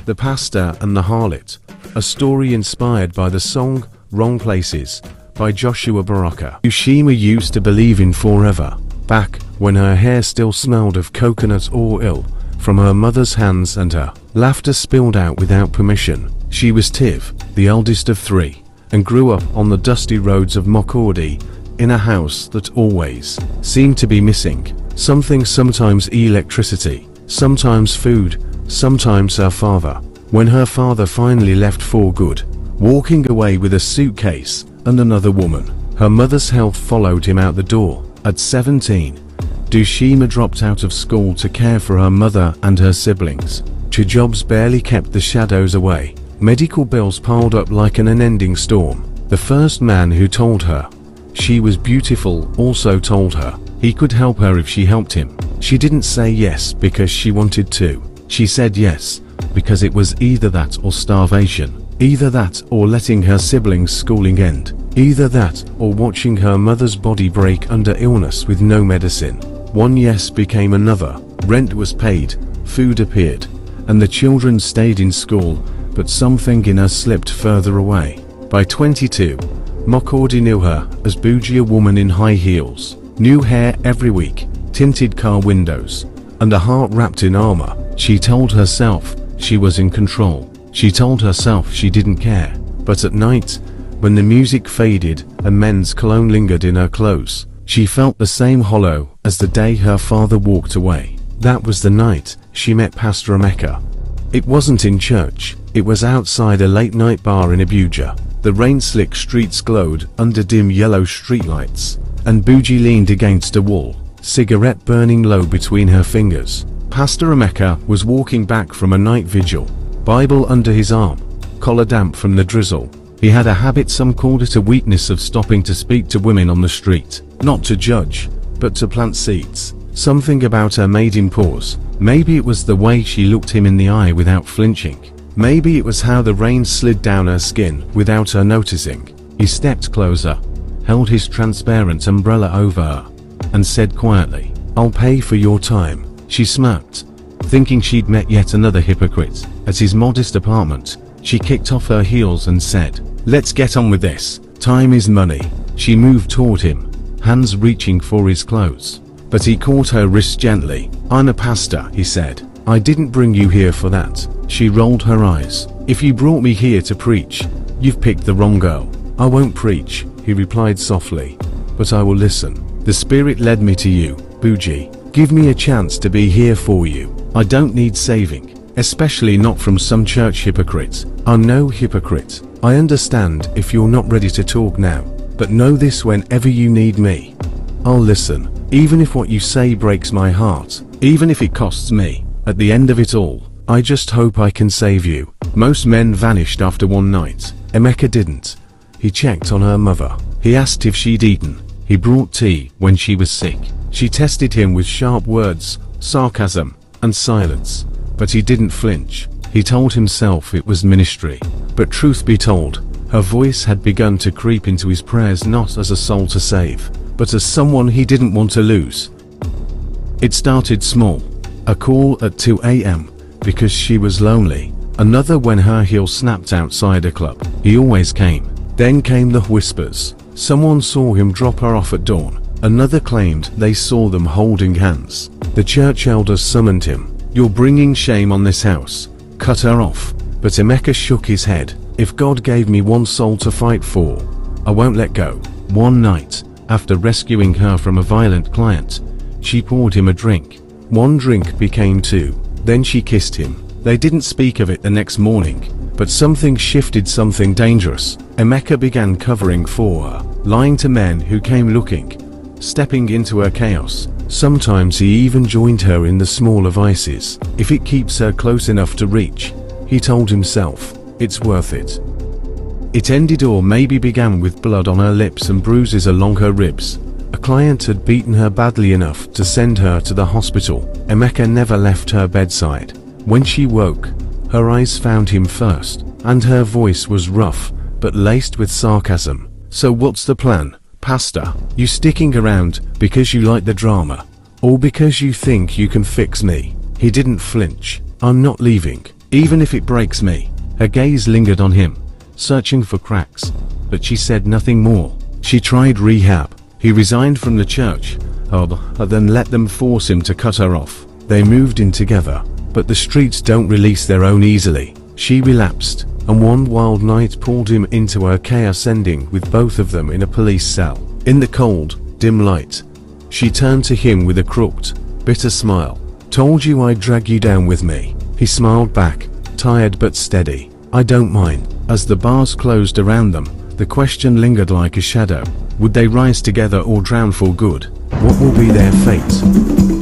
The Pastor and the Harlot, a story inspired by the song Wrong Places by JoshuaBaraka. Ushima used to believe in forever, back when her hair still smelled of coconut oil from her mother's hands and her laughter spilled out without permission. She was Tiv, the eldest of three, and grew up on the dusty roads of Makurdi in a house that always seemed to be missing something, sometimes electricity, sometimes food, sometimes her father. When her father finally left for good, walking away with a suitcase and another woman, her mother's health followed him out the door. At 17, Ushima dropped out of school to care for her mother and her siblings. Two jobs barely kept the shadows away. Medical bills piled up like an unending storm. The first man who told her she was beautiful also told her he could help her if she helped him. She didn't say yes because she wanted to. She said yes because it was either that or starvation, either that or letting her siblings' schooling end, either that or watching her mother's body break under illness with no medicine. One yes became another. Rent was paid, food appeared, and the children stayed in school, but something in her slipped further away. By 22, Makurdi knew her as Boojee, a woman in high heels, new hair every week, tinted car windows, and a heart wrapped in armor. She told herself she was in control. She told herself she didn't care. But at night, when the music faded and men's cologne lingered in her clothes, she felt the same hollow as the day her father walked away. That was the night she met Pastor Emeka. It wasn't in church, it was outside a late-night bar in Abuja. The rain-slick streets glowed under dim yellow streetlights, and Boojee leaned against a wall, cigarette burning low between her fingers. Pastor Emeka was walking back from a night vigil, Bible under his arm, collar damp from the drizzle. He had a habit, some called it a weakness, of stopping to speak to women on the street, not to judge, but to plant seeds. Something about her made him pause. Maybe it was the way she looked him in the eye without flinching. Maybe it was how the rain slid down her skin without her noticing. He stepped closer, held his transparent umbrella over her, and said quietly, "I'll pay for your time." She smirked, thinking she'd met yet another hypocrite. At his modest apartment, she kicked off her heels and said, "Let's get on with this. Time is money." She moved toward him, hands reaching for his clothes. But he caught her wrist gently. "I'm a pastor," he said. "I didn't bring you here for that." She rolled her eyes. "If you brought me here to preach, you've picked the wrong girl." "I won't preach," he replied softly, "but I will listen. The Spirit led me to you, Boojee. Give me a chance to be here for you. I don't need saving, especially not from some church hypocrite. I'm no hypocrite. I understand if you're not ready to talk now, but know this: whenever you need me, I'll listen, even if what you say breaks my heart, even if it costs me. At the end of it all, I just hope I can save you." Most men vanished after one night. Emeka didn't. He checked on her mother. He asked if she'd eaten. He brought tea when she was sick. She tested him with sharp words, sarcasm, and silence, but he didn't flinch. He told himself it was ministry. But truth be told, her voice had begun to creep into his prayers, not as a soul to save, but as someone he didn't want to lose. It started small. A call at 2 a.m. because she was lonely. Another when her heel snapped outside a club. He always came. Then came the whispers. Someone saw him drop her off at dawn. Another claimed they saw them holding hands. The church elders summoned him. "You're bringing shame on this house. Cut her off." But Emeka shook his head. "If God gave me one soul to fight for, I won't let go." One night, after rescuing her from a violent client, she poured him a drink. One drink became two. Then she kissed him. They didn't speak of it the next morning, but something shifted, something dangerous. Emeka began covering for her, lying to men who came looking, stepping into her chaos. Sometimes he even joined her in the smaller vices. If it keeps her close enough to reach, he told himself, it's worth it. It ended, or maybe began, with blood on her lips and bruises along her ribs. A client had beaten her badly enough to send her to the hospital. Emeka never left her bedside. When she woke, her eyes found him first, and her voice was rough, but laced with sarcasm. "So what's the plan, Pastor? You sticking around because you like the drama, or because you think you can fix me?" He didn't flinch. "I'm not leaving. even if it breaks me. Her gaze lingered on him, searching for cracks, but she said nothing more. She tried rehab. He resigned from the church, then let them force him to cut her off. They moved in together, but the streets don't release their own easily. She relapsed, and one wild night pulled him into her chaos, ending with both of them in a police cell. In the cold, dim light, she turned to him with a crooked, bitter smile. "Told you I'd drag you down with me." He smiled back, tired but steady. "I don't mind." As the bars closed around them, the question lingered like a shadow. Would they rise together or drown for good? What will be their fate?